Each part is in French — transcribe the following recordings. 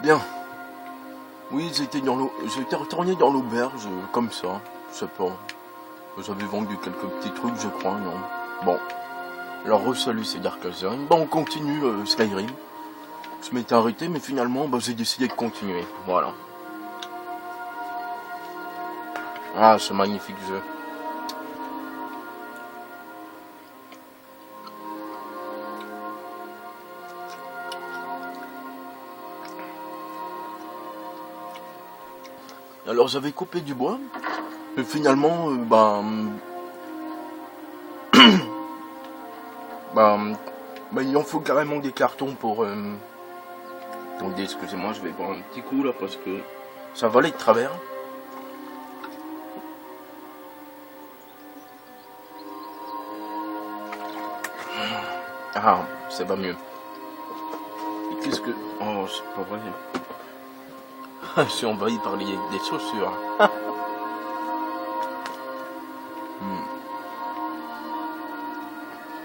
Bien. Oui, j'étais retourné dans l'auberge, comme ça. Je sais pas. J'avais vendu quelques petits trucs, je crois, non. Bon. Alors, salut, c'est Darkazone. Bon, on continue Skyrim. Je m'étais arrêté, mais finalement, j'ai décidé de continuer. Voilà. Ah, ce magnifique jeu. Alors, j'avais coupé du bois. Et finalement, il en faut carrément des cartons pour... Attendez, excusez-moi, je vais boire un petit coup là parce que ça va aller de travers. Ah, ça va mieux. Et qu'est-ce que... Oh, c'est pas vrai. Je suis envahi par des chaussures. Je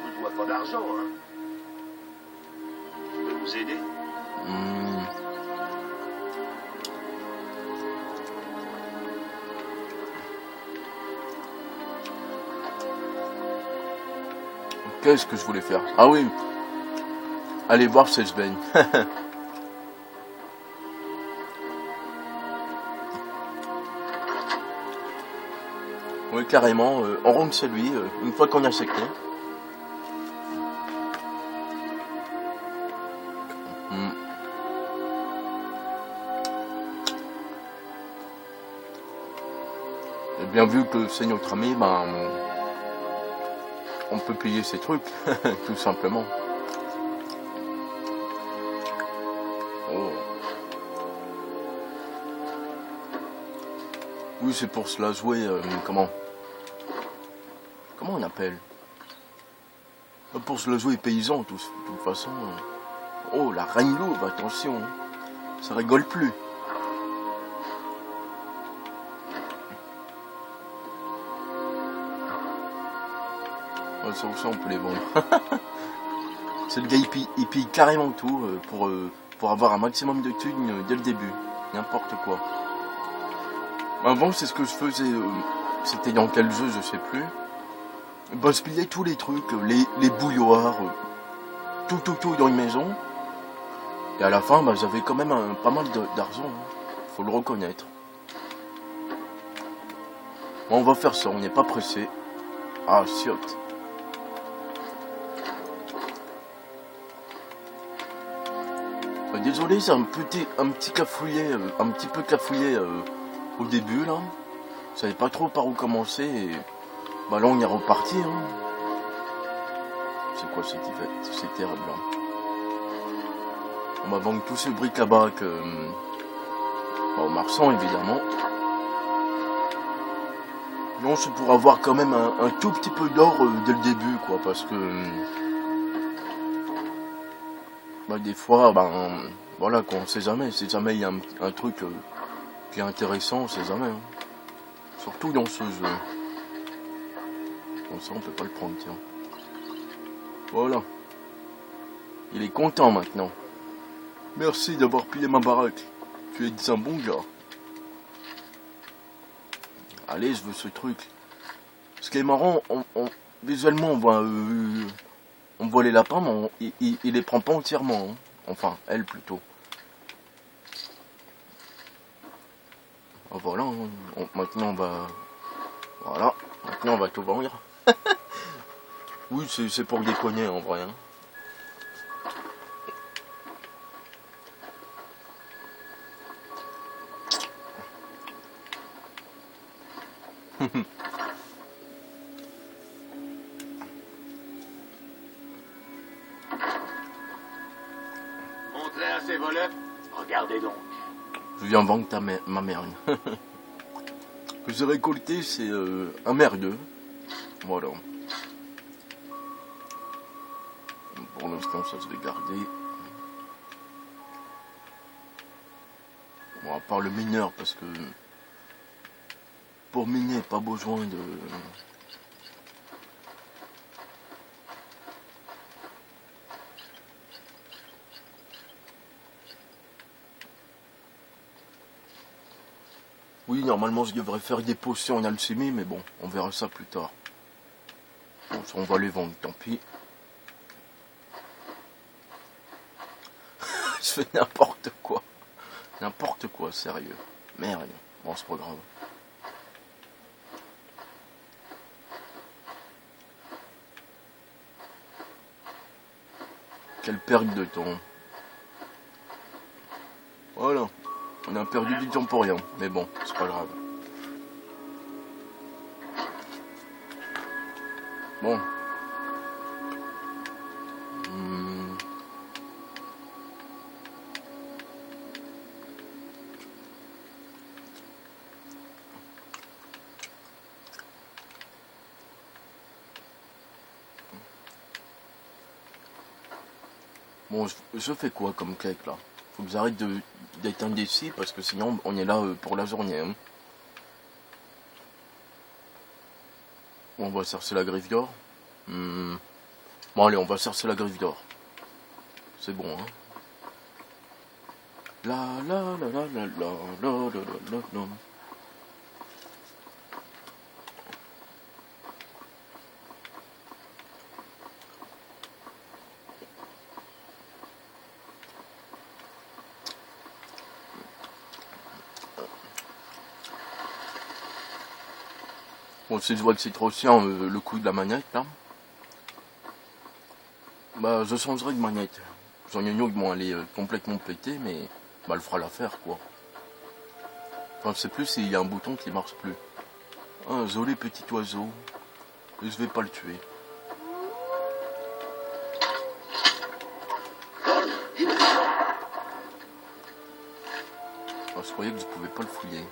ne dois pas d'argent, hein. Je peux vous aider? Qu'est-ce que je voulais faire? Ah oui. Allez voir Sejbane. Oui, carrément. On rentre chez lui une fois qu'on a secté. Et bien vu que c'est notre ami, on peut payer ses trucs, tout simplement. Oh. Oui, c'est pour cela jouer, comment on appelle? Pour se la jouer paysan, de toute façon. Oh, la reine louve, attention. Ça rigole plus. Oh, ça aussi, on peut les vendre. C'est le gars, il pille carrément tout pour avoir un maximum de thunes dès le début. N'importe quoi. Avant, c'est ce que je faisais. C'était dans quel jeu, je sais plus. Je pillais tous les trucs, les bouilloires, tout dans une maison. Et à la fin, j'avais quand même pas mal d'argent. Faut le reconnaître. Bon, on va faire ça, on n'est pas pressé. Ah, chiotte. Désolé, c'est un petit peu cafouillé au début là. Je savais pas trop par où commencer et là on est reparti. Hein. C'est quoi cette herbe là? On va vendre tous ces bric-à-brac au marchand évidemment. Non, c'est pour avoir quand même un tout petit peu d'or dès le début quoi, parce que des fois, voilà quoi, on sait jamais. Si jamais il y a un truc qui est intéressant, on sait jamais. Hein. Surtout dans ce jeu. Comme ça, on peut pas le prendre, tiens. Voilà. Il est content maintenant. Merci d'avoir pillé ma baraque. Tu es un bon gars. Allez, je veux ce truc. Ce qui est marrant, visuellement, on voit les lapins, mais il les prend pas entièrement. Hein. Enfin, elle plutôt. Voilà, maintenant on va... Voilà, maintenant on va tout vendre. Oui, c'est pour déconner en vrai. Hein. Montrez à ces voleurs. Regardez donc. Je viens vendre ma merde. Ce que j'ai récolté, c'est un merdeux. Voilà. Pour l'instant, ça se va garder. Bon, à part le mineur, parce que pour miner, pas besoin de... Oui, normalement je devrais faire des potions en alchimie, mais bon, on verra ça plus tard. Bon, ça, on va les vendre, tant pis. Je fais n'importe quoi. N'importe quoi, sérieux. Merde. Bon, c'est pas grave. Quelle perte de temps. Voilà. On a perdu du temps pour rien. Mais bon, c'est pas grave. Bon. Bon, je fais quoi comme cake là? Faut que j'arrête d'être indécis parce que sinon on est là pour la journée. Hein. Bon, on va chercher la griffe d'or. Bon allez, on va chercher la griffe d'or. C'est bon, hein. La la la la la la la la la la. Bon, si je vois que c'est trop chiant le coup de la manette là, bah je changerai de manette. J'en ai une autre, bon elle est complètement pétée, mais bah elle fera l'affaire quoi. Enfin je sais plus s'il y a un bouton qui marche plus. Un joli petit oiseau, et je vais pas le tuer. Ah, je croyais que je pouvais pas le fouiller.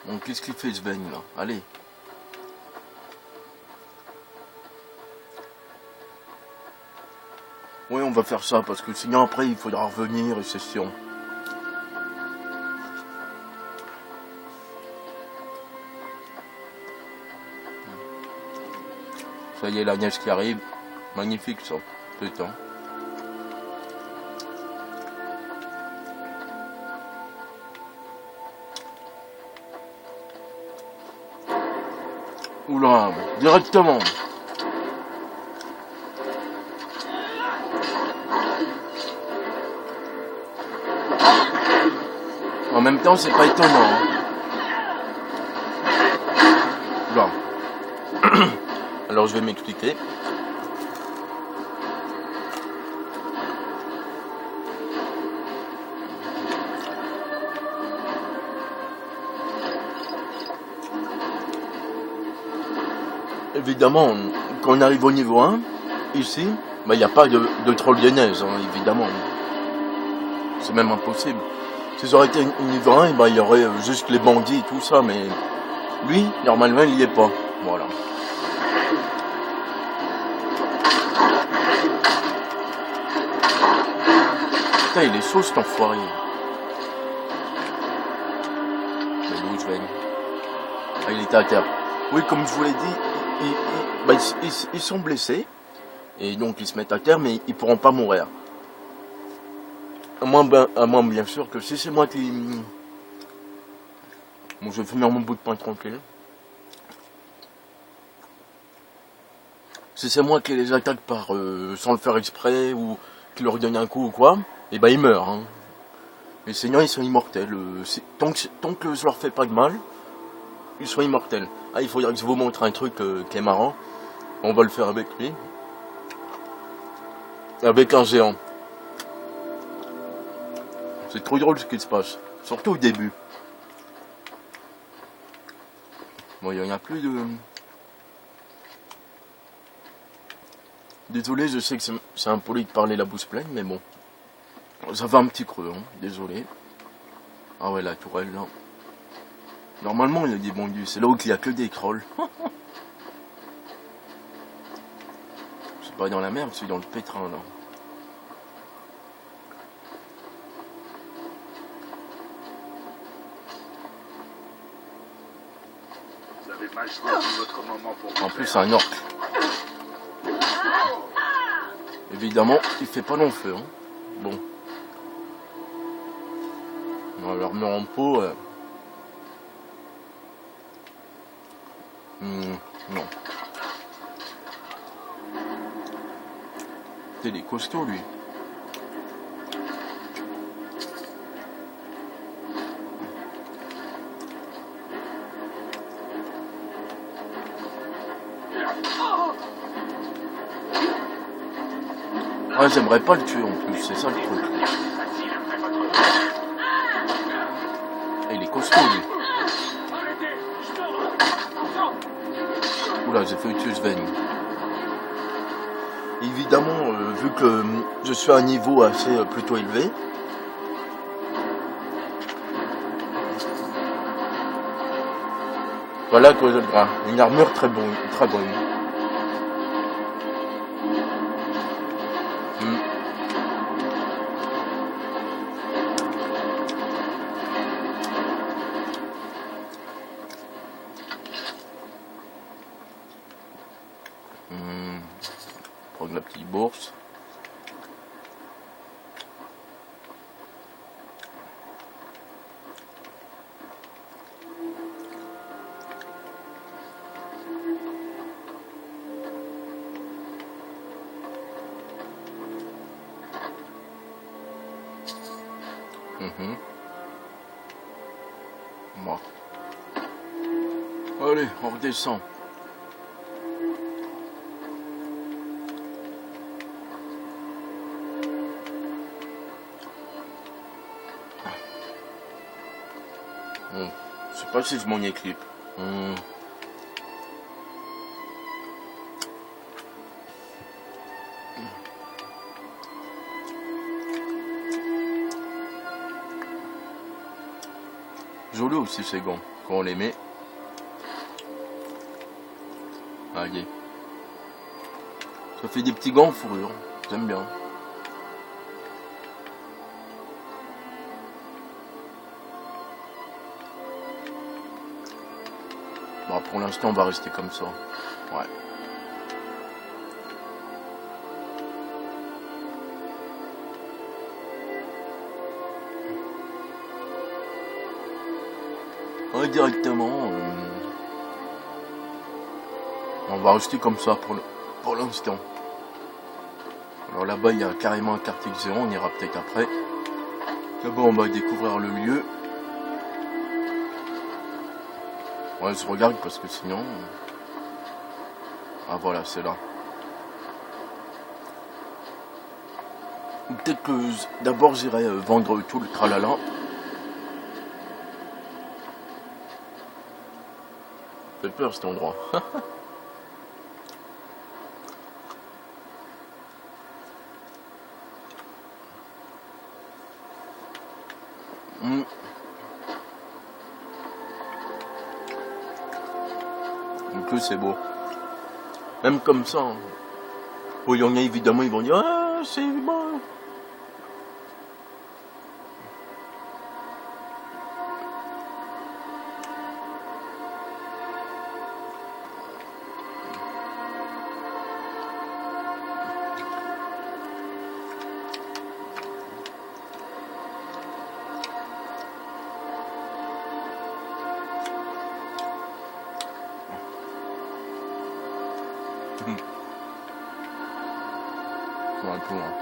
Bon, qu'est-ce qu'il fait Sven là? Allez. Oui, on va faire ça, parce que sinon après il faudra revenir et c'est chiant. Ça y est, la neige qui arrive. Magnifique ça, putain. Oula, directement. En même temps, c'est pas étonnant. Hein. Oula. Alors, je vais m'expliquer. Évidemment, quand on arrive au niveau 1, ici, il n'y a pas de troll de neige, hein, évidemment. C'est même impossible. Si ça aurait été au niveau 1, il y aurait juste les bandits et tout ça, mais lui, normalement, il n'y est pas. Voilà. Putain, il est chaud cet enfoiré. Mais où je vais? Ah, il était à terre. Oui, comme je vous l'ai dit, ils sont blessés. Et donc ils se mettent à terre, mais ils pourront pas mourir. À moins bien sûr que si c'est moi qui... Bon, je vais finir mon bout de pain tranquille. Si c'est moi qui les attaque par sans le faire exprès, ou qui leur donne un coup ou quoi, et ben ils meurent. Hein. Mais sinon ils sont immortels. Tant que je leur fais pas de mal, ils sont immortels. Ah, il faudrait que je vous montre un truc qui est marrant. On va le faire avec lui. Avec un géant. C'est trop drôle ce qui se passe. Surtout au début. Bon, il n'y en a plus de... Désolé, je sais que c'est impoli de parler la bouche pleine, mais bon. Ça va un petit creux, hein. Désolé. Ah ouais, la tourelle, là. Normalement, il y a des bandits. C'est là où il n'y a que des trolls. C'est pas dans la merde, c'est dans le pétrin, là. Vous avez mal choisi votre moment pour... En plus, c'est un orc. Évidemment, il fait pas long feu. Hein. Bon. On va leur mettre en pot. Non. Il est costaud lui. Ouais, j'aimerais pas le tuer en plus, c'est ça le truc. Et il est costaud lui. Oula, j'ai fait tuer Sven. Évidemment, vu que je suis à un niveau assez plutôt élevé, voilà quoi de gras. Une armure très bonne, très bonne. Prendre la petite bourse. Bon. Allez, on redescend. Je sais pas si je m'en éclipse. Joli aussi ces gants, quand on les met. Allez. Ça fait des petits gants en fourrure, j'aime bien. Bon, pour l'instant on va rester comme ça. Ouais. Directement, on va rester comme ça pour l'instant. Alors là-bas il y a carrément un quartier géant, on ira peut-être après. D'abord on va découvrir le lieu. Ouais, je regarde parce que sinon... Ah voilà, c'est là. Peut-être que d'abord j'irai vendre tout le tralala. Ça fait peur cet endroit. En plus c'est beau. Même comme ça. Hein. Bon, il y en a évidemment, ils vont dire ah c'est beau. Ouais, tout, hein.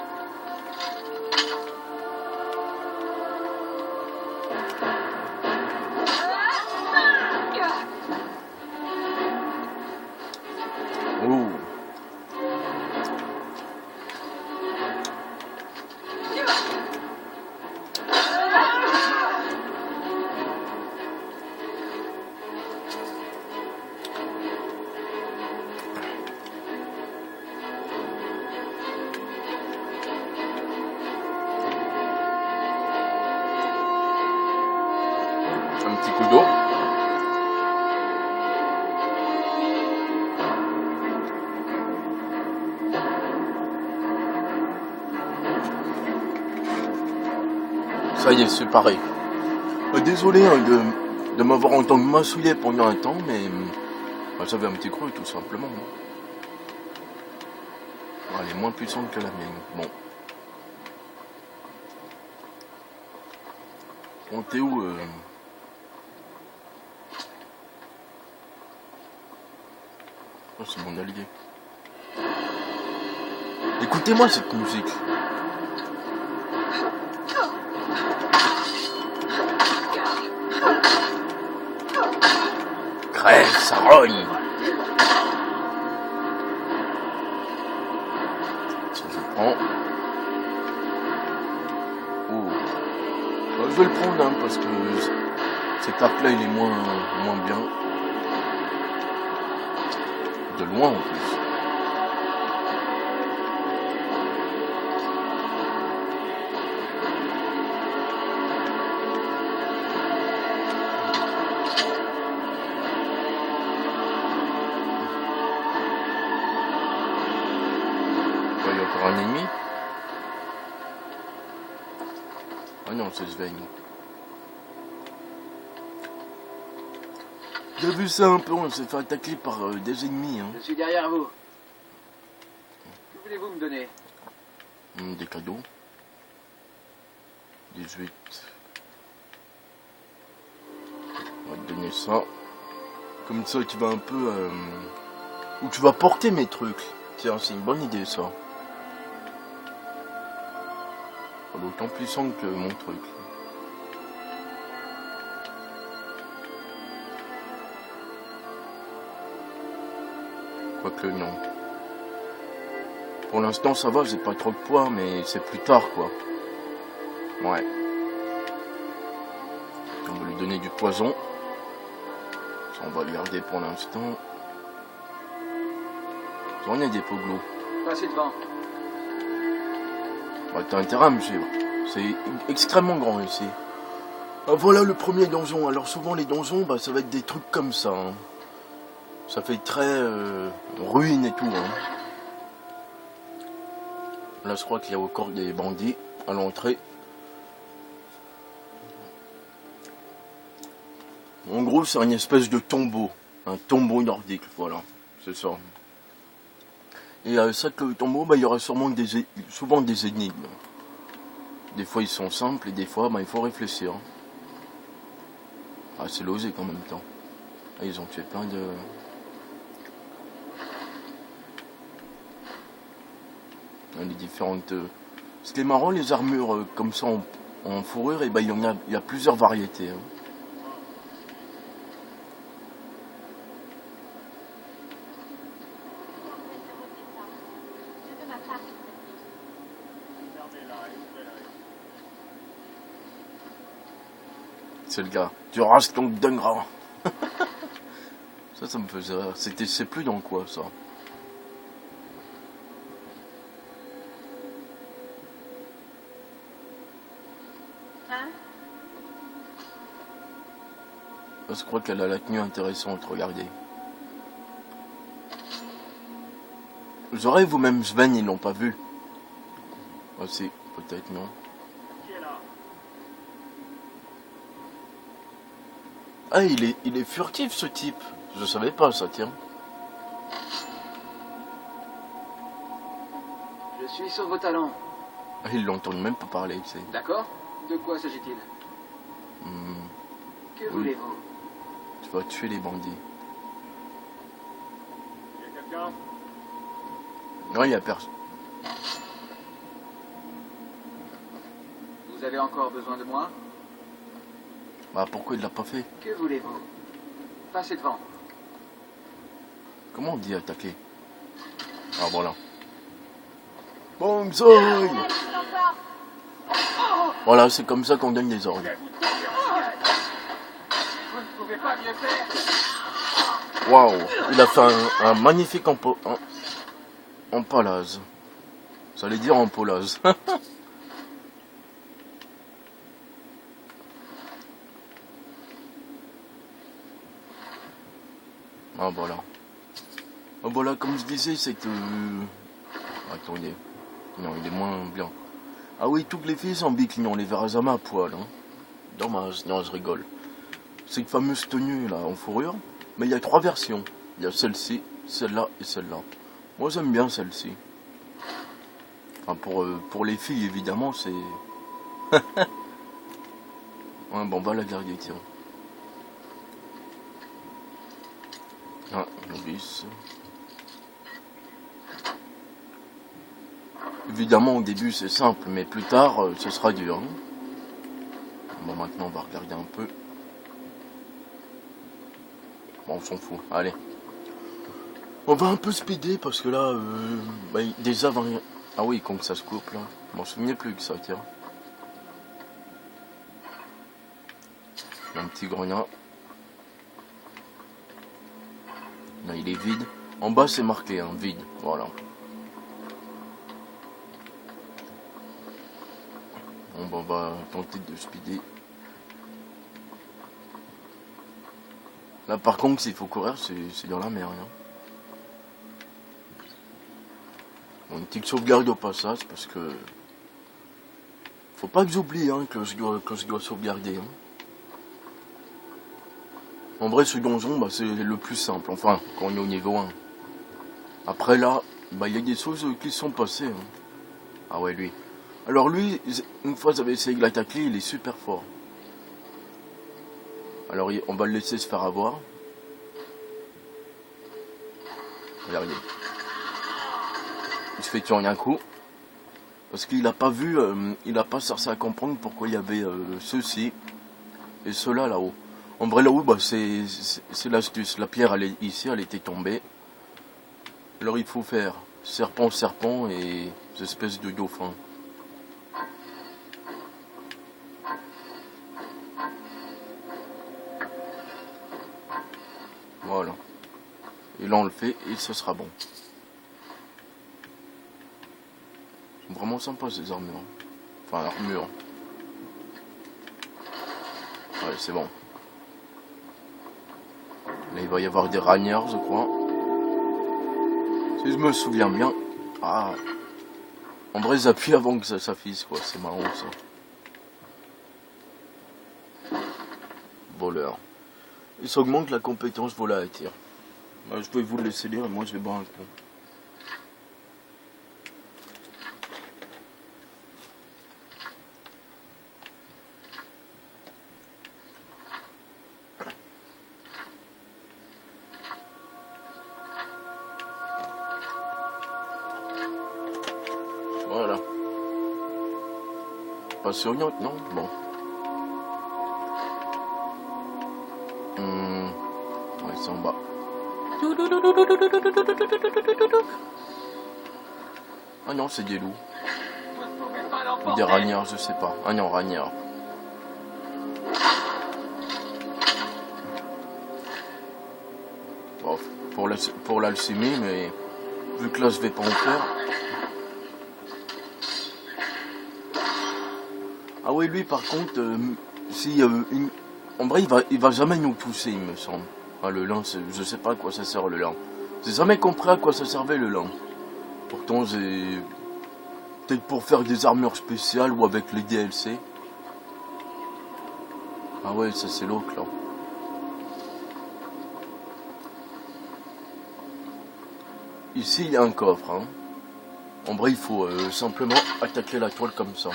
Oh. Un petit coup d'eau. Ça y est, c'est pareil. Désolé hein, de m'avoir entendu massouiller pendant un temps, mais j'avais un petit creux tout simplement. Elle est moins puissante que la mienne. Bon. On t'es où Oh, c'est mon allié. Écoutez-moi cette musique. Crève, ça rogne. Ça, je prends. Oh. Je vais le prendre hein, parce que cet arc-là il est moins bien. De loin en plus. Il y a encore un ennemi. Ah non, c'est Sven. J'ai vu ça un peu, on s'est fait attaquer par des ennemis. Hein. Je suis derrière vous. Que voulez-vous me donner? Des cadeaux. 18. On va te donner ça. Comme ça, tu vas un peu... Ou tu vas porter mes trucs. Tiens, c'est une bonne idée, ça. Autant puissant que mon truc. Quoique non. Pour l'instant ça va, j'ai pas trop de poids, mais c'est plus tard quoi. Ouais. On va lui donner du poison. Ça, on va le garder pour l'instant. On a des poglos. Passez devant. Bah, t'as intérêt à me suivre. C'est extrêmement grand ici. Ah, voilà le premier donjon. Alors souvent les donjons, bah, ça va être des trucs comme ça. Hein. Ça fait très ruine et tout. Hein. Là je crois qu'il y a encore des bandits à l'entrée. En gros c'est une espèce de tombeau. Un tombeau nordique, voilà. C'est ça. Et à chaque tombeau, bah, il y aura sûrement souvent des énigmes. Des fois ils sont simples et des fois bah, il faut réfléchir. Ah c'est logique en même temps. Ah, ils ont tué plein de... Les différentes... Ce qui est marrant, les armures comme ça en fourrure, et bah, il y a plusieurs variétés. Hein. C'est le gars. Tu rases ton dingra. Ça me faisait rire. C'est plus dans quoi ça? Hein? Je crois qu'elle a la tenue intéressante, regardez. Vous aurez vous-même Sven, ils l'ont pas vu. Ah si, peut-être non. Ah, il est furtif ce type. Je savais pas ça, tiens. Je suis sur vos talons. Ah, ils l'entendent même pas parler, tu sais. D'accord? De quoi s'agit-il? Que Oui. voulez-vous? Tu vas tuer les bandits. Y a quelqu'un? Non, il y a personne. Vous avez encore besoin de moi? Bah pourquoi il l'a pas fait? Que voulez-vous? Passez devant. Comment on dit attaquer? Ah voilà. Bonsai! Voilà, c'est comme ça qu'on donne des ordres. Vous ne pouvez pas mieux faire? Waouh! Il a fait un magnifique empalage. Ça allait dire empalage. Ah voilà. Ah voilà, comme je disais, c'est que... Attendez. Non, il est moins bien. Ah oui, toutes les filles sont bikini, on les verra jamais à poil. Hein. Dommage, non, je rigole. Cette fameuse tenue là, en fourrure. Mais il y a 3 versions. Il y a celle-ci, celle-là et celle-là. Moi j'aime bien celle-ci. Enfin, pour les filles, évidemment, c'est... Ouais, bon, on va la garder, tiens. Ah, novice. Évidemment, au début, c'est simple, mais plus tard, ce sera dur. Hein. Bon, maintenant, on va regarder un peu. Bon, on s'en fout. Allez. On va un peu speeder parce que là, bah, déjà, ah oui, comme ça se coupe là. Je m'en souvenais plus que ça, tiens. Un petit grenat. Là, il est vide. En bas, c'est marqué, hein, vide. Voilà. Bon, bah, on va tenter de speeder. Là, par contre, s'il faut courir, c'est dans la merde. Hein. Bon, une petite sauvegarde au passage, parce que... Faut pas que j'oublie hein, que je dois sauvegarder. Hein. En vrai, ce donjon, bah, c'est le plus simple. Enfin, quand on est au niveau 1. Après, là, bah, il y a des choses qui sont passées. Hein. Ah ouais, lui. Alors lui, une fois j'avais essayé de l'attaquer, il est super fort. Alors, on va le laisser se faire avoir. Regardez. Il se fait tuer en un coup. Parce qu'il n'a pas vu, il n'a pas cherché à comprendre pourquoi il y avait ceci et cela là-haut. En vrai là-haut, bah, c'est l'astuce. La pierre, elle est ici, elle était tombée. Alors il faut faire serpent, serpent et des espèces de dauphins. Voilà. Et là on le fait et ce sera bon. Ils sont vraiment sympas ces armures. Enfin l'armure. Ouais, c'est bon. Là, il va y avoir des ragnards, je crois. Si je me souviens bien. Ah. En vrai, j'appuie avant que ça s'affiche, quoi. C'est marrant, ça. Voleur. Il s'augmente la compétence volatilité. Bah, je vais vous le laisser lire et moi, je vais boire un coup. Voilà. Pas souriante, non? Bon. Ouais, c'est en bas. Ah non, c'est des loups. Ou des ragnards, je sais pas. Ah non, ragnards. Bon, pour l'alchimie, mais vu que là je vais pas en faire. Ah oui, lui par contre, si en vrai il va jamais nous pousser, il me semble. Ah, le lin, je sais pas à quoi ça sert le lin. J'ai jamais compris à quoi ça servait le lin. Pourtant j'ai peut-être pour faire des armures spéciales ou avec les DLC. Ah ouais, ça c'est l'autre là. Ici il y a un coffre. Hein. En vrai il faut simplement attaquer la toile comme ça.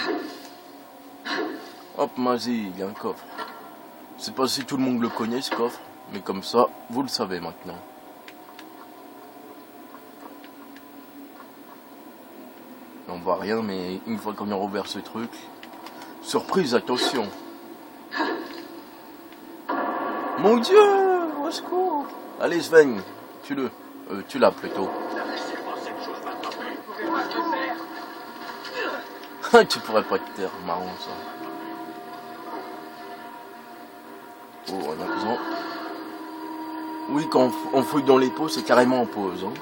Hop, vas-y, il y a un coffre. Je sais pas si tout le monde le connaît ce coffre, mais comme ça, vous le savez maintenant. On voit rien, mais une fois qu'on a rouvert ce truc, surprise, attention. Mon Dieu, au secours. Allez Sven, tue-le. Tu l'as plutôt. Tu pourrais pas te taire, marrant ça. Oh, on a besoin. Oui, quand on fouille dans les pots, c'est carrément en pause. Hein.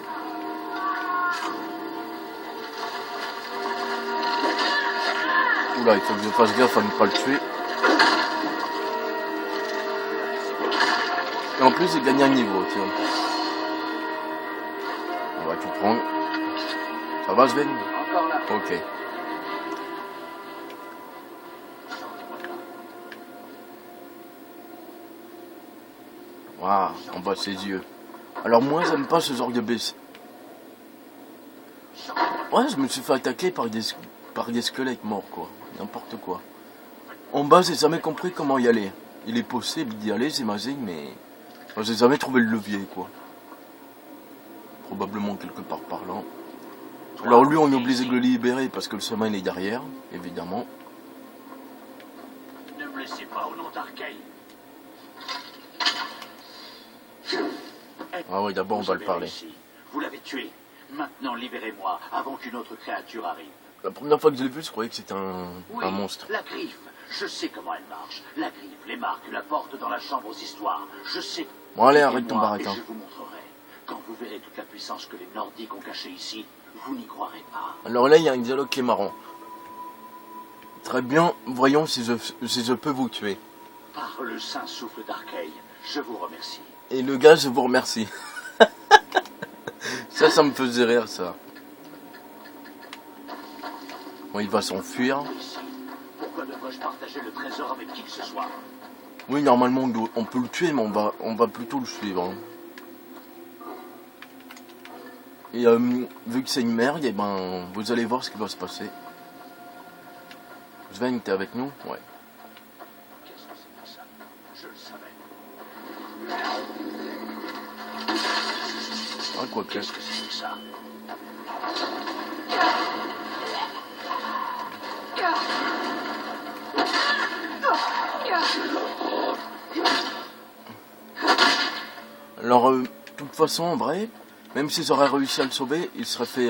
Oula, il faut que je fasse gaffe à ne pas le tuer. Et en plus, j'ai gagné un niveau, tiens. On va tout prendre. Ça va, Sven? Encore là. Ok. Waouh, en bas de ses yeux. Alors moi, j'aime pas ce genre de baisse. Ouais, je me suis fait attaquer par des squelettes morts, quoi. N'importe quoi. En bas, j'ai jamais compris comment y aller. Il est possible d'y aller, j'imagine, mais... Enfin, j'ai jamais trouvé le levier, quoi. Probablement quelque part par là. Alors lui, on est obligé de le libérer parce que le Summon est derrière, évidemment. Ne me laissez pas au nom d'Arkay. Ah ouais, d'abord on va le parler. Vous l'avez tué. Maintenant, libérez-moi avant qu'une autre créature arrive. La première fois que je l'ai vu, je croyais que c'était Oui, un monstre. la griffe. Je sais comment elle marche. La griffe, les marques, la porte dans la chambre aux histoires. Je sais. Bon allez, arrête ton Aidez-moi baratin. et je vous montrerai. Quand vous verrez toute la puissance que les Nordiques ont cachée ici, vous n'y croirez pas. Alors là, il y a un dialogue qui est marrant. Très bien, voyons si je peux vous tuer. Par le saint souffle d'Arkay, je vous remercie. Et le gars, je vous remercie. Ça me faisait rire, ça. Bon, il va s'enfuir. Ici. Pourquoi devrais-je partager le trésor avec qui que ce soit? Oui, normalement, on peut le tuer, mais on va plutôt le suivre. Hein. Et vu que c'est une merde, et ben, vous allez voir ce qui va se passer. Sven, t'es avec nous? Ouais. Qu'est-ce que c'est que ça? Je le savais. Ah, quoi que. Qu'est-ce que c'est que ça? Alors, de toute façon, en vrai, même s'ils auraient réussi à le sauver, il serait fait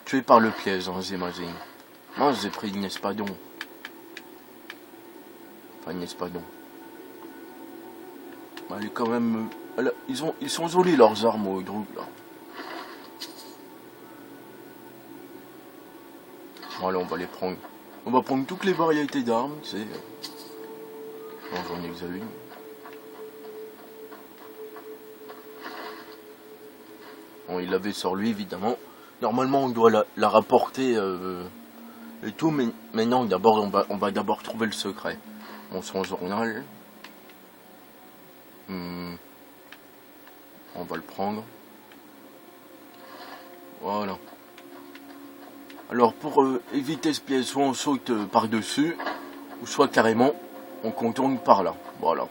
tuer par le piège, hein, j'imagine. Moi, j'ai pris une espadon. Enfin, une espadon. Elle est quand même... ils sont jolis, leurs armes au Drug, là. Bon, allez, on va les prendre. On va prendre toutes les variétés d'armes, tu sais. Non, j'en ai que une. Bon, il l'avait sur lui, évidemment. Normalement, on doit la rapporter et tout, mais non, d'abord, on va d'abord trouver le secret. Bon, son journal. On va le prendre. Voilà. Alors, pour éviter ce piège, soit on saute par-dessus, ou soit carrément, on contourne par là. Voilà.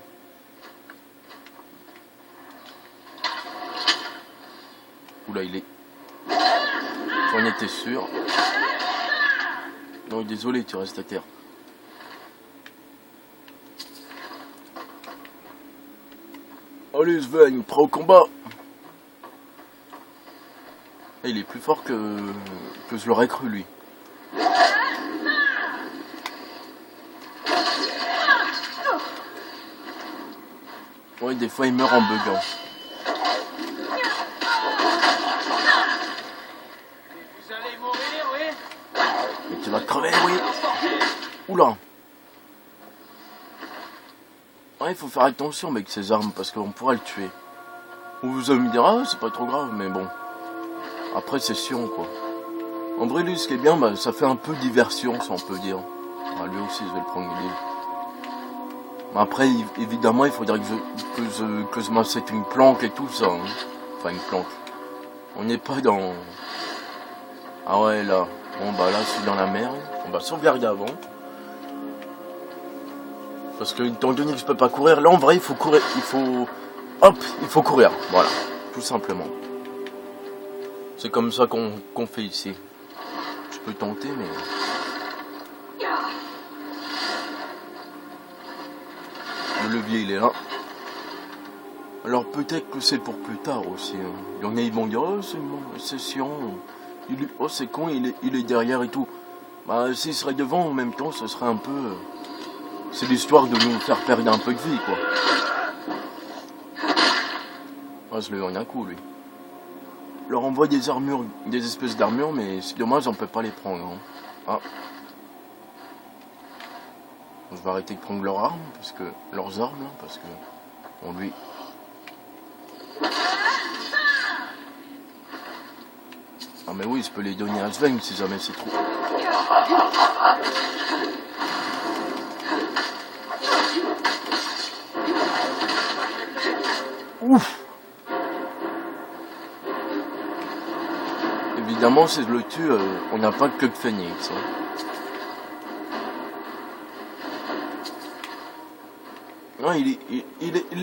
Oula, il est... J'en étais sûr. Non, désolé, tu restes à terre. Allez, Sven, prêt au combat. Et il est plus fort que je l'aurais cru, lui. Ouais, des fois, il meurt en buguant. Vous allez mourir, oui? Et tu vas crever, oui. Oula. Ouais, il faut faire attention avec ces armes parce qu'on pourra le tuer. Ou vous allez me dire, ah, c'est pas trop grave, mais bon. Après, c'est chiant, quoi. En vrai, lui, ce qui est bien, bah, ça fait un peu diversion, si on peut dire. Ah, lui aussi, je vais le prendre, lui. Mais après, évidemment, il faudrait que je m'achète une planque et tout ça. Hein. Enfin, une planque. On n'est pas dans... Ah ouais, là. Bon, bah là, je suis dans la merde. On va sauvegarder avant. Parce que, étant donné que je peux pas courir, là, en vrai, il faut courir. Il faut... Hop, il faut courir. Voilà. Tout simplement. C'est comme ça qu'on fait ici. Je peux tenter, mais... Le levier, il est là. Alors peut-être que c'est pour plus tard aussi. Hein. Il y en a, ils vont dire, oh, c'est chiant. Oh, c'est con, il est derrière et tout. Bah, s'il serait devant en même temps, ce serait un peu... c'est l'histoire de nous faire perdre un peu de vie, quoi. Ah, je l'ai eu en un coup, lui. Alors on voit des armures, des espèces d'armures, mais c'est dommage, on peut pas les prendre. Hein. Ah. Je vais arrêter de prendre leurs armes, leurs armes, là, parce que on lui. Ah mais oui, je peux les donner à Sven si jamais c'est trop. Ouf. Évidemment, si je le tue, on n'a pas que de phénix. Hein. Non, il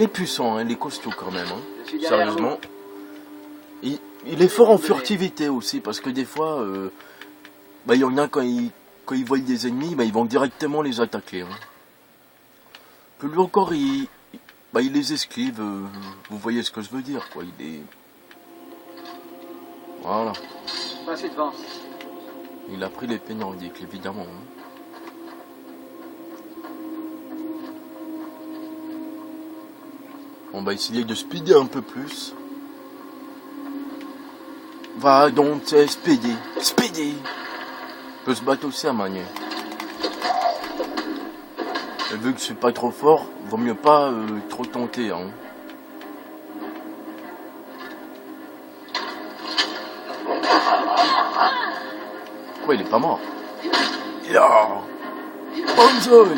est puissant, hein, il est costaud quand même. Hein. Sérieusement. Il est fort en furtivité aussi, parce que des fois, bah, il y en a quand ils voient des ennemis, bah, ils vont directement les attaquer. Hein. Que lui encore, bah, il les esquive, vous voyez ce que je veux dire, quoi. Il est... Voilà. Passez devant. Il a pris l'épée nordique, évidemment. Hein. On va essayer de speeder un peu plus. Va donc, speeder. Speeder. Peut se battre aussi à manier. Et vu que je suis pas trop fort, vaut mieux pas trop tenter. Hein. Pourquoi il est pas mort? Ya! Banzai!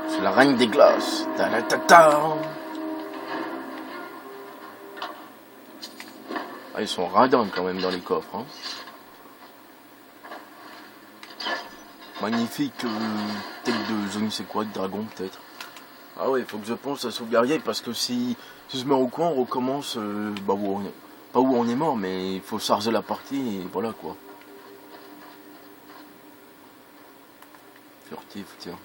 C'est la reine des glaces. Ta-ta-ta-ta! Ah, ils sont radins quand même dans les coffres. Hein. Magnifique tête de je ne sais quoi, de dragon peut-être. Ah ouais, il faut que je pense à sauvegarder parce que si je me mets au coin, on recommence bah, où on est. Pas où on est mort, mais il faut charger la partie et voilà quoi. Furtif, tiens.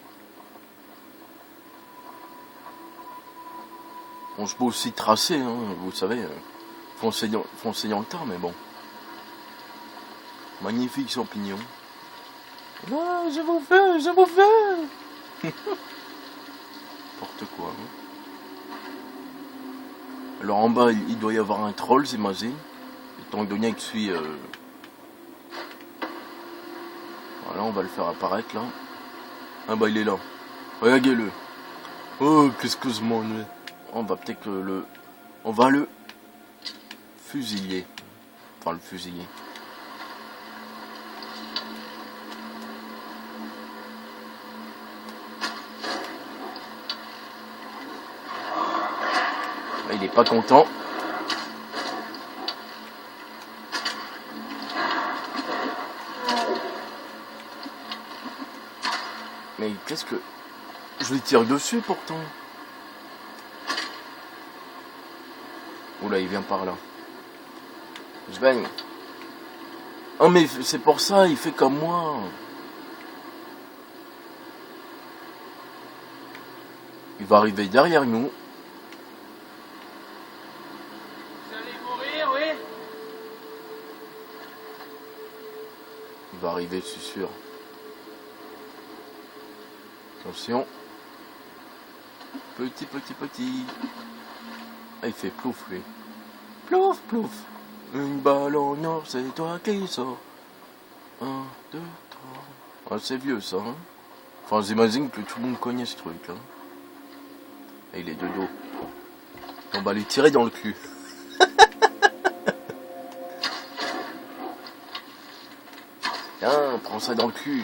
Bon, je peux aussi tracer, hein, vous savez. Foncer dans le temps, mais bon. Magnifique champignon. Ah, je vous fais, je vous fais. N'importe quoi. Hein. Alors en bas, il doit y avoir un troll, j'imagine. Étant donné que je suis... Voilà, on va le faire apparaître là. Ah bah il est là. Regardez-le. Oh, qu'est-ce que je m'ennuie. On va peut-être le... On va le... fusiller. Enfin, le fusiller. Il est pas content. Mais qu'est-ce que... Je lui tire dessus pourtant. Oula, il vient par là. Je baigne. Oh mais c'est pour ça, il fait comme moi. Il va arriver derrière nous. Vous allez mourir, oui? Il va arriver, je suis sûr. Attention. Petit. Ah, il fait plouf, lui. Plouf. Une balle en or, c'est toi qui sors. 1, 2, 3. Ah, c'est vieux, ça, hein. Enfin, j'imagine que tout le monde connaît ce truc, hein. Et il est de dos. On va lui tirer dans le cul. Tiens, prends ça dans le cul.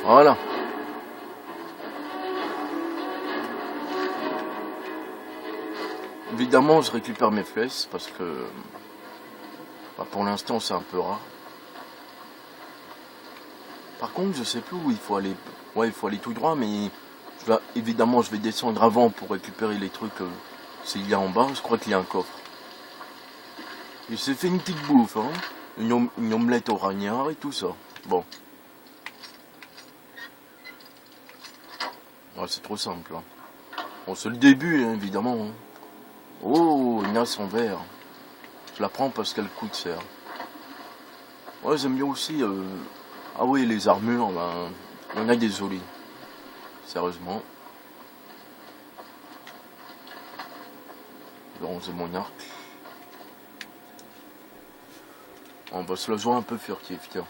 Voilà. Évidemment, je récupère mes flèches parce que bah, pour l'instant, c'est un peu rare. Par contre, je sais plus où il faut aller. Ouais, il faut aller tout droit, mais évidemment, je vais descendre avant pour récupérer les trucs. S'il y a en bas, je crois qu'il y a un coffre. Il s'est fait une petite bouffe, hein. Une omelette au ragnard et tout ça. Bon. Ouais, c'est trop simple. Hein. Bon, c'est le début, hein, évidemment. Hein. Oh, une as en verre. Je la prends parce qu'elle coûte cher. Ouais, j'aime bien aussi... Ah oui, les armures, ben... Il y en a des jolies. Sérieusement. Bronzer mon arc. On va se la jouer un peu furtif, tiens.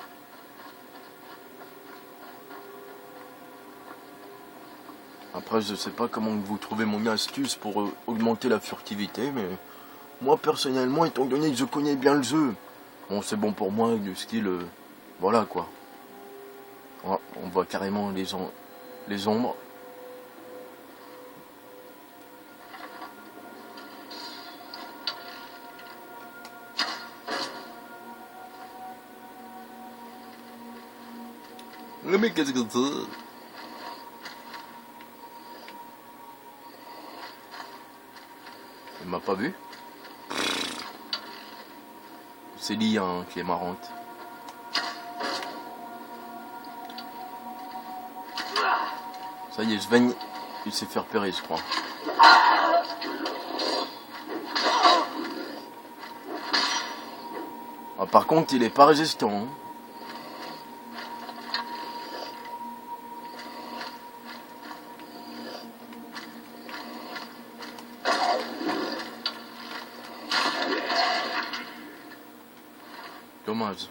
Après, je sais pas comment vous trouvez mon astuce pour augmenter la furtivité, mais moi, personnellement, étant donné que je connais bien le jeu, bon, c'est bon pour moi, du style, voilà, quoi. On voit carrément les ombres. Le mec, qu'est-ce que c'est? Il m'a pas vu. C'est Lia hein, qui est marrante. Ça y est, Sven, il s'est fait repérer, je crois. Ah, par contre, il est pas résistant. Hein. Dommage.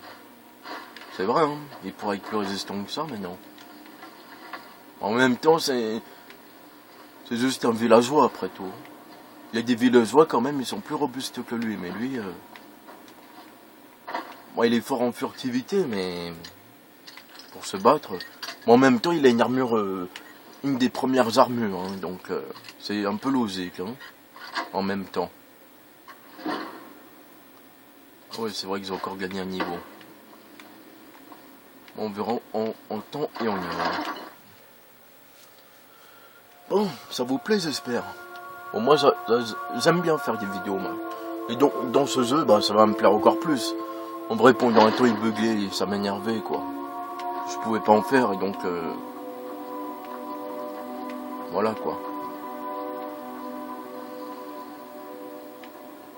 C'est vrai, hein. Il pourrait être plus résistant que ça, mais non. En même temps, c'est juste un villageois, après tout. Il y a des villageois, quand même, ils sont plus robustes que lui, mais lui... Bon, il est fort en furtivité, mais... Pour se battre... Bon, en même temps, il a une armure... Une des premières armures, hein, donc... c'est un peu logique, hein. En même temps. Ouais, c'est vrai qu'ils ont encore gagné un niveau. Bon, on verra en temps et en heure. Bon, ça vous plaît, j'espère. Bon, moi, j'aime bien faire des vidéos, moi. Et donc, dans ce jeu, bah, ça va me plaire encore plus. En vrai, pendant un temps, il buguait et ça m'énervait, quoi. Je pouvais pas en faire, et donc... Voilà, quoi.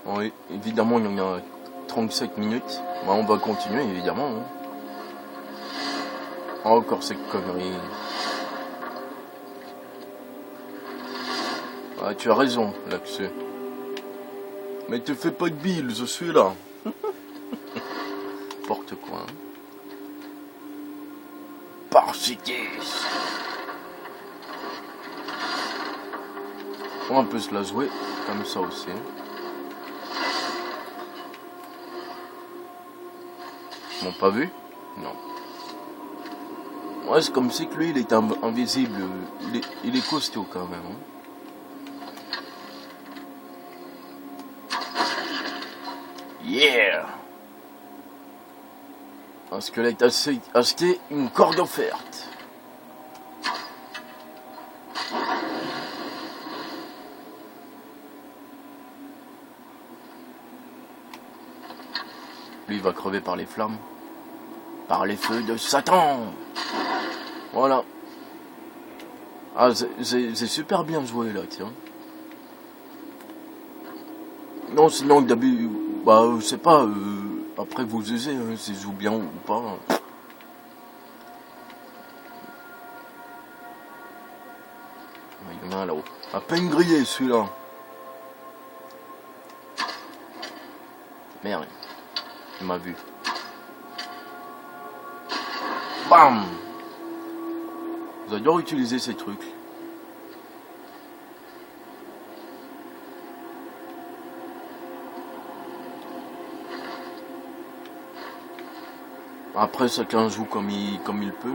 Bon, et, évidemment, il y en a 37 minutes. Bah, on va continuer, évidemment. Hein. Encore cette connerie. Ah, tu as raison, là-dessus. Mais te fais pas de bile, je suis là. N'importe quoi. Hein. Parchitis. On peut se la jouer comme ça aussi. Ils m'ont pas vu? Non. Ouais, c'est comme si que lui, il est invisible. Il est costaud quand même. Hein. Yeah! Un squelette acheté, une corde offerte. Lui, il va crever par les flammes. Par les feux de Satan. Voilà. Ah, c'est super bien joué, là, tiens. Non, sinon, d'habitude... Bah, je sais pas, après vous jugez, hein, si je joue bien ou pas. Il y en a un là-haut. À peine grillé, celui-là. Merde. Il m'a vu. Bam! J'adore utiliser ces trucs. Après, chacun joue comme il peut.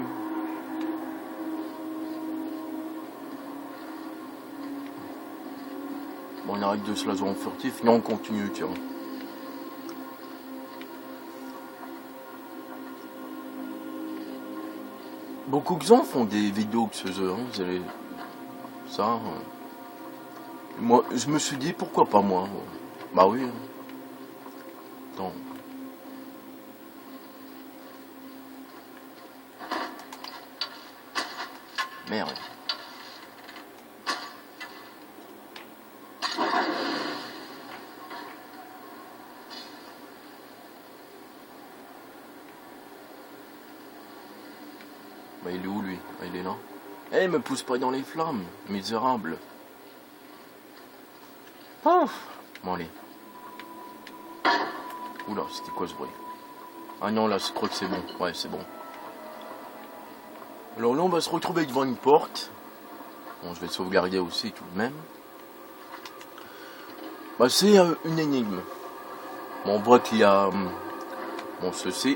Bon, on arrête de se la jouer en furtif. Non, on continue, tiens. Beaucoup de gens font des vidéos de ce jeu. Hein. Ça. Moi, je me suis dit, pourquoi pas moi? Bah oui. Attends. Merde. Bah il est où lui? Ah, il est là. Eh, me pousse pas dans les flammes, misérable. Ouf. Bon allez. Oula, c'était quoi ce bruit? Ah non, là je crois que c'est bon. Ouais, c'est bon. Alors là, on va se retrouver devant une porte. Bon, je vais sauvegarder aussi tout de même. Bah, c'est une énigme. Bon, on voit qu'il y a bon, ceci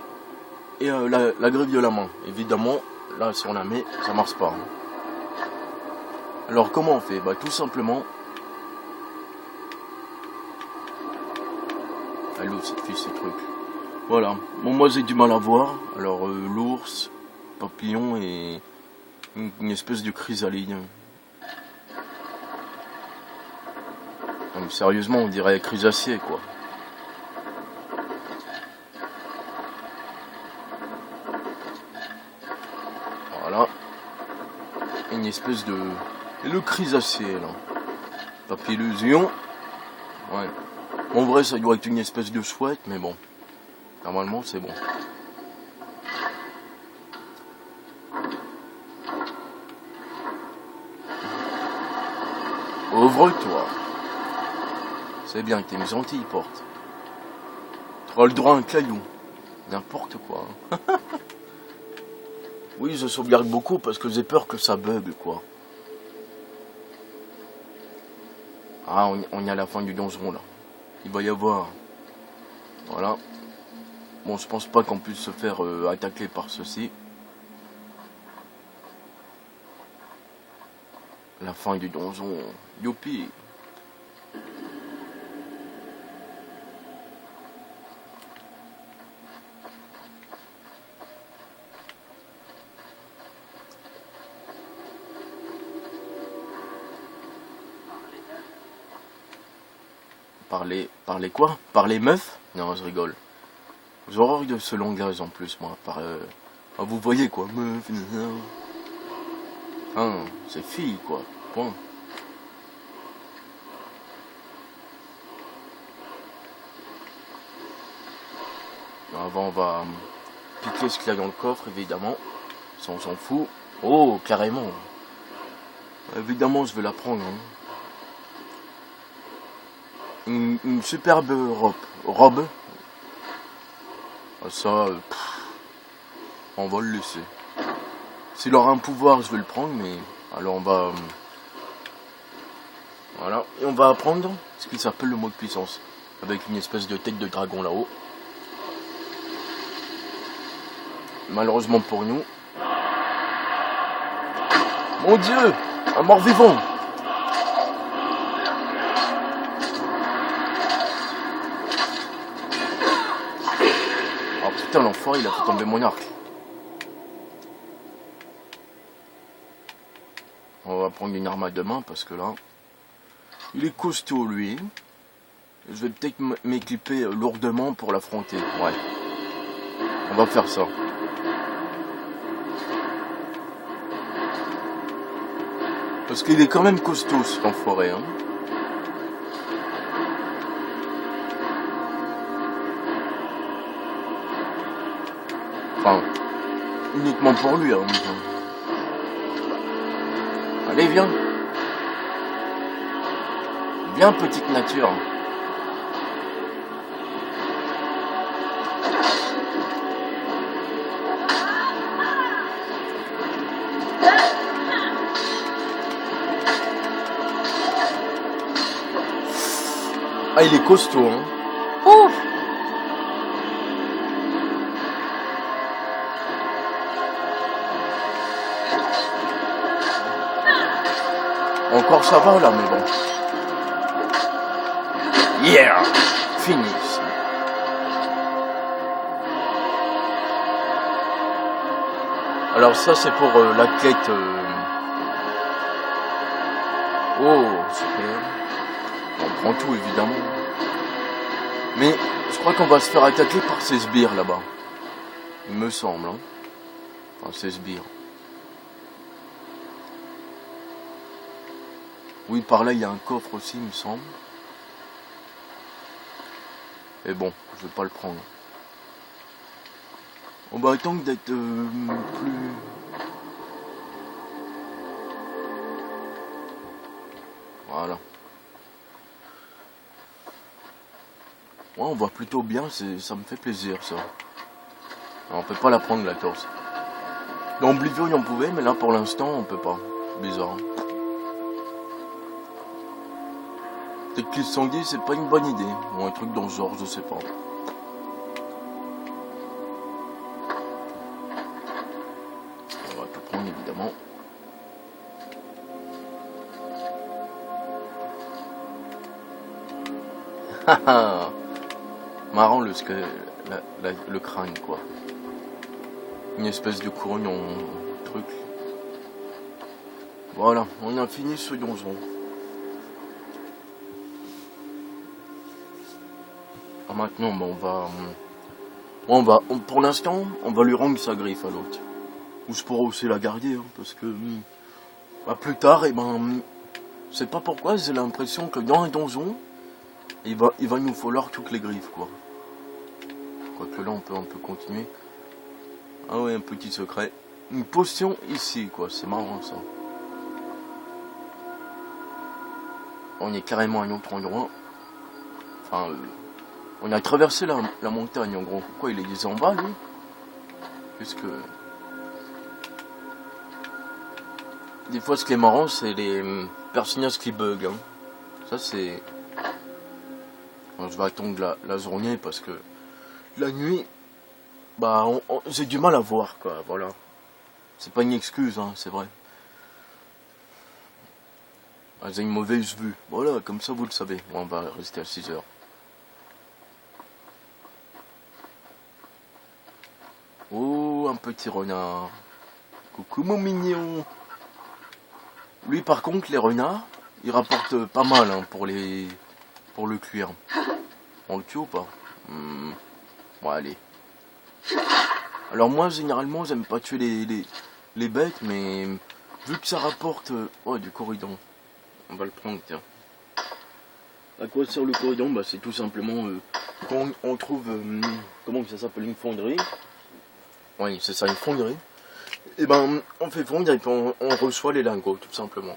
et la griffe de la main. Évidemment, là, si on la met, ça marche pas. Alors, comment on fait? Bah, tout simplement. Allô, cette fille, ces trucs. Voilà. Bon, moi, j'ai du mal à voir. Alors, l'ours. papillon et une espèce de chrysalide. Donc, sérieusement, on dirait crustacé quoi. Voilà. Une espèce de... Le crustacé là. Papillusion. Ouais. En vrai, ça doit être une espèce de chouette, mais bon. Normalement, c'est bon. Ouvre-toi. C'est bien que t'es une gentille porte. Tu auras le droit à un caillou. N'importe quoi. Oui, je sauvegarde beaucoup parce que j'ai peur que ça bug, quoi. Ah, on est à la fin du donjon, là. Il va y avoir... Voilà. Bon, je pense pas qu'on puisse se faire attaquer par ceci. La fin du donjon. Youpi. Parler quoi? Parler meuf? Non, je rigole. J'ai horreur de ce langage en plus, moi. Ah, vous voyez quoi? Meuf. Ah, c'est fille quoi. Point. Avant, on va piquer ce qu'il y a dans le coffre, évidemment. Ça, on s'en fout. Oh, carrément. Évidemment, je vais la prendre. Hein. Une superbe robe. Ah, ça, on va le laisser. S'il aura un pouvoir, je vais le prendre, mais... Alors, on va... Voilà. Et on va apprendre ce qui s'appelle le mot de puissance. Avec une espèce de tête de dragon là-haut. Malheureusement pour nous. Mon Dieu! Un mort-vivant! Oh putain, l'enfoiré, il a fait tomber mon arc. On va prendre une arme à deux mains parce que là... Il est costaud, lui. Je vais peut-être m'équiper lourdement pour l'affronter. Ouais. On va faire ça. Parce qu'il est quand même costaud, cet enfoiré, hein. Enfin, uniquement pour lui, hein. Allez, viens. Viens, petite nature. Ah, il est costaud, hein. Ouf. Encore ça va, là, mais bon. Yeah. Fini. Alors ça, c'est pour la quête... Oh, super. On prend tout, évidemment. Mais je crois qu'on va se faire attaquer par ces sbires là-bas. Il me semble. Hein. Enfin, ces sbires. Oui, par là, il y a un coffre aussi, il me semble. Et bon, je vais pas le prendre. On va attendre d'être plus... Voilà. Ouais, on voit plutôt bien, ça me fait plaisir ça. Alors, on peut pas la prendre la torse. Dans Oblivion on pouvait, mais là pour l'instant on peut pas. Bizarre. Peut-être qu'ils se sont dit c'est pas une bonne idée. Ou un truc dans ce genre, je sais pas. On va tout prendre évidemment. Haha. Marrant le crâne quoi. une espèce de couronne en truc. Voilà, on a fini ce donjon. Maintenant, pour l'instant, on va lui rendre sa griffe à l'autre. Ou je pourrais aussi la garder, hein, parce que plus tard, je sais pas pourquoi, j'ai l'impression que dans un donjon, il va nous falloir toutes les griffes, quoi. Quoique là, on peut continuer. Ah ouais, un petit secret. Une potion ici, quoi. C'est marrant, ça. On est carrément à un autre endroit. Enfin, on a traversé la montagne, en gros. Quoi, il est des en bas, lui? Qu'est-ce que... Des fois, ce qui est marrant, c'est les personnages qui bug. Hein. Ça, c'est... Bon, je vais attendre la journée, parce que... La nuit... Bah, j'ai du mal à voir, quoi. Voilà. C'est pas une excuse, hein, c'est vrai. Ah, j'ai une mauvaise vue. Voilà, comme ça, vous le savez. Bon, on va rester à 6 heures. Oh, un petit renard. Coucou mon mignon. Lui par contre, les renards, ils rapportent pas mal hein, pour le cuir. On le tue ou pas? Bon allez. Alors moi généralement j'aime pas tuer les bêtes, mais vu que ça rapporte... Oh du corridon. On va le prendre tiens. À quoi sert le corridon? Bah c'est tout simplement quand on trouve... comment ça s'appelle? Une fonderie. Oui, c'est ça, une fonderie. Et on fait fondre et puis on reçoit les lingots, tout simplement.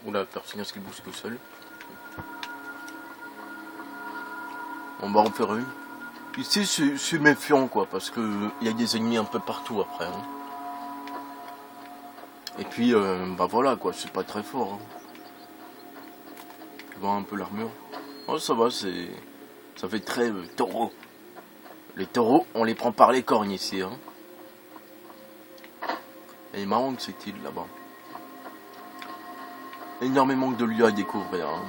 Oula, le personnage qui bouge tout seul. On va en faire une. Ici, je suis méfiant, quoi, parce que il y a des ennemis un peu partout après. Hein. Et puis, voilà, quoi, c'est pas très fort. Hein. Tu vois un peu l'armure. Oh, ça va, ça fait très taureau. Les taureaux, on les prend par les cornes ici. Hein. Et il est marrant que cette île là-bas. Énormément de lieux à découvrir. Hein.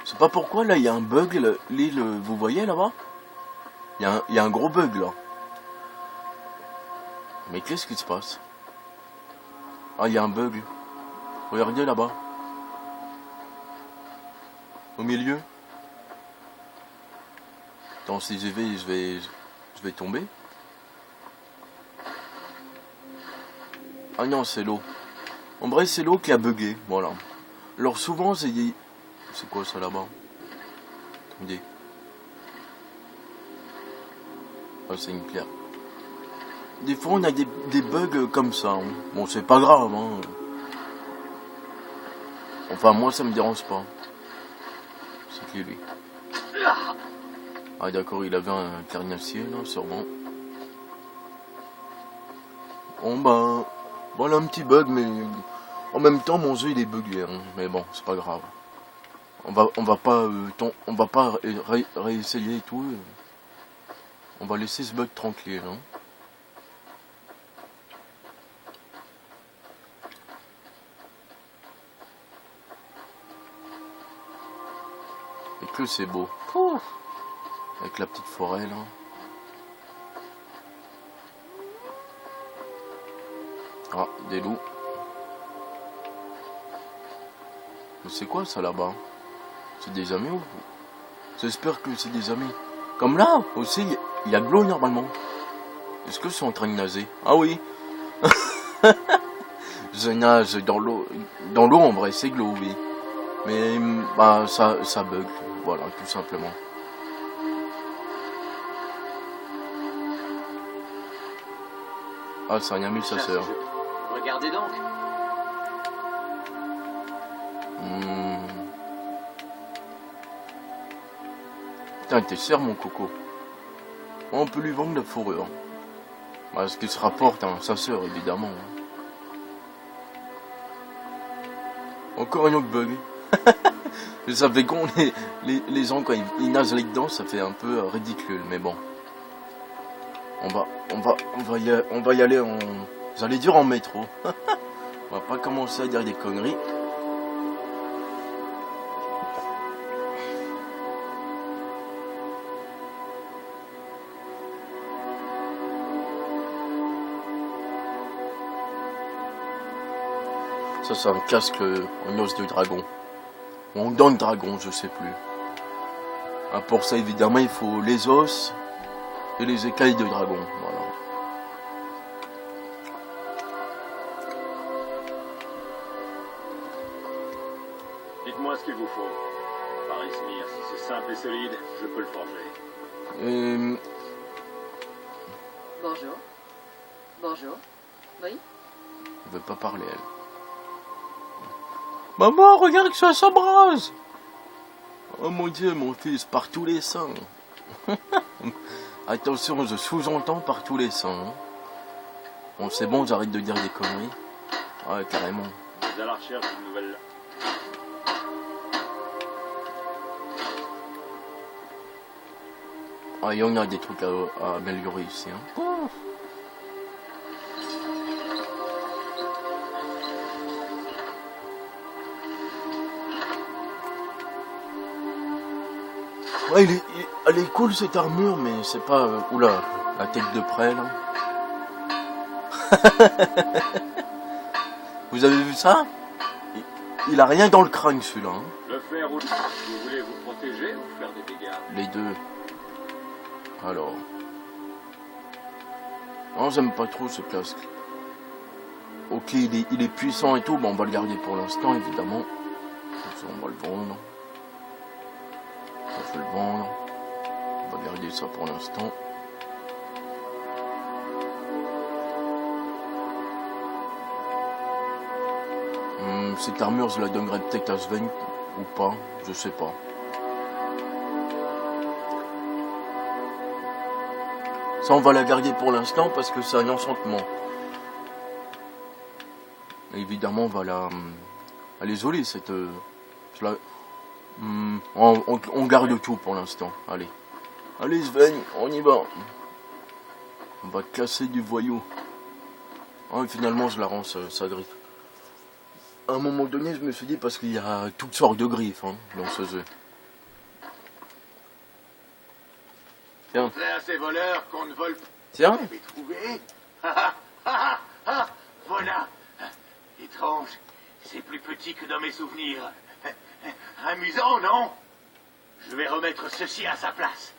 Je sais pas pourquoi, là, il y a un bug. L'île, vous voyez là-bas? Il y a un gros bug là. Mais qu'est-ce qui se passe? Ah, il y a un bug. Regardez là-bas. Au milieu. Attends, si j'y vais, je vais tomber. Ah non, c'est l'eau. En vrai, c'est l'eau qui a bugué. Voilà. Alors souvent, j'ai dit... C'est quoi ça là-bas? Attendez. Ah, c'est une pierre. Des fois, on a des bugs comme ça. Hein. Bon, c'est pas grave. Hein. Enfin, moi, ça me dérange pas. C'est qui, lui? Ah, d'accord, il avait un carnassier, là, sûrement. Bon, voilà un petit bug, mais... En même temps, mon jeu, il est bugué. Hein. Mais bon, c'est pas grave. On va pas réessayer et tout. On va laisser ce bug tranquille. Hein. Et que c'est beau. Pouf. Avec la petite forêt là. Ah, des loups. Mais c'est quoi ça là-bas? C'est des amis ou... J'espère que c'est des amis. Comme là aussi, il y a de l'eau normalement. Est-ce que je suis en train de nager? Ah oui. Je nage dans l'eau. Dans l'eau en vrai, c'est de l'eau, oui. Mais ça bug. Voilà, tout simplement. Ah, ça a rien mis sa sœur. Regardez donc. Putain, t'es cher mon coco. On peut lui vendre la fourrure. Bah, ce qui se rapporte à sa sœur, évidemment. Encore un autre bug. Ça fait con, les gens quand ils nagent là-dedans, ça fait un peu ridicule, mais bon. On va y aller en... J'allais dire en métro. On va pas commencer à dire des conneries. Ça c'est un casque en os de dragon. Ou en dents de dragon, je sais plus. Ah, pour ça évidemment il faut les os et les écailles de dragon. Voilà. Dites-moi ce qu'il vous faut. Paris Smir, si c'est simple et solide, je peux le forger. Bonjour. Bonjour. Oui. Elle veut pas parler elle. Maman, regarde que ça s'embrase. Oh mon Dieu, mon fils, par tous les sens. Attention, je sous-entends par tous les sens. Hein. Bon, c'est bon, j'arrête de dire des conneries. Ouais, carrément. Vous êtes à la recherche d'une nouvelle... Ah, il y en a des trucs à améliorer ici. Hein. Ouais, elle est cool cette armure, mais c'est pas... oula, la tête de près, là. Vous avez vu ça? Il a rien dans le crâne, celui-là. Hein. Le fer ou le... Vous voulez vous protéger ou faire des dégâts? Les deux. Alors... Non, j'aime pas trop ce casque. Ok, il est puissant et tout, bon, on va le garder pour l'instant, évidemment. Ça, on va le vendre. Je vais le vendre. On va garder ça pour l'instant. Cette armure, je la donnerai peut-être à Sven ou pas, je sais pas. Ça, on va la garder pour l'instant parce que c'est un enchantement. Évidemment, on va la isoler cette. On garde tout pour l'instant. Allez. Allez Sven, on y va. On va casser du voyou. Ah, et finalement, je la rends sa griffe. À un moment donné, je me suis dit, parce qu'il y a toutes sortes de griffes hein, dans ce jeu. Tiens. C'est à ces voleurs qu'on ne vole pas. Tiens. Vous avez trouvé? Voilà. Étrange. C'est plus petit que dans mes souvenirs. Amusant, non? Je vais remettre ceci à sa place.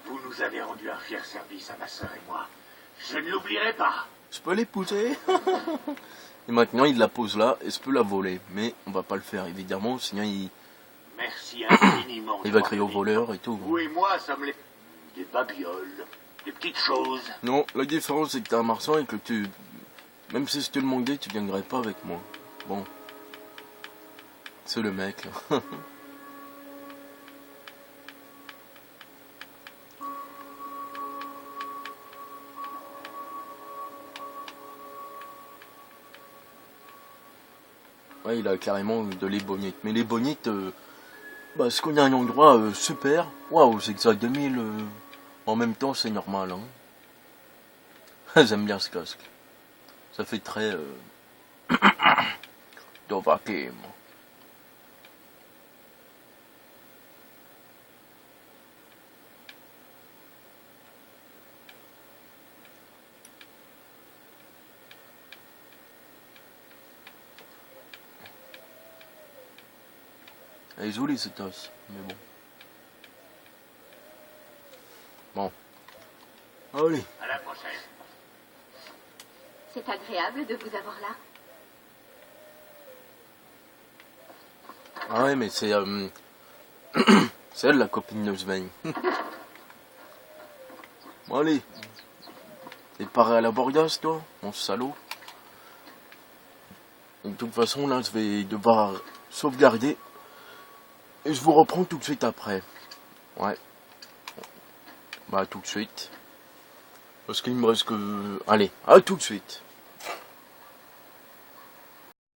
Vous nous avez rendu un fier service à ma sœur et moi. Je ne l'oublierai pas. Je peux l'épouser. Et maintenant, il la pose là et je peux la voler. Mais on va pas le faire, évidemment, sinon Merci infiniment. il va crier au voleur et tout. Vous et moi sommes les... des babioles, des petites choses. Non, la différence c'est que t'es un marchand et que tu... Même si je te le demandais, tu viendrais pas avec moi. Bon. C'est le mec, là. Ouais, il a carrément de l'ébonite. Mais l'ébonite, parce qu'on a un endroit super. Waouh, c'est que ça 2000. En même temps, c'est normal. Hein. J'aime bien ce casque. Ça fait très. Dovahkiin. Elle est jolie cette os, mais bon. Bon. Allez. À la prochaine. C'est agréable de vous avoir là. Ah ouais, mais c'est... c'est elle la copine de Sven. Bon allez. T'es paré à la bordasse toi, mon salaud. Et de toute façon là je vais devoir sauvegarder. Et je vous reprends tout de suite après. Ouais. Bah tout de suite. Parce qu'il me reste que... Allez, à tout de suite.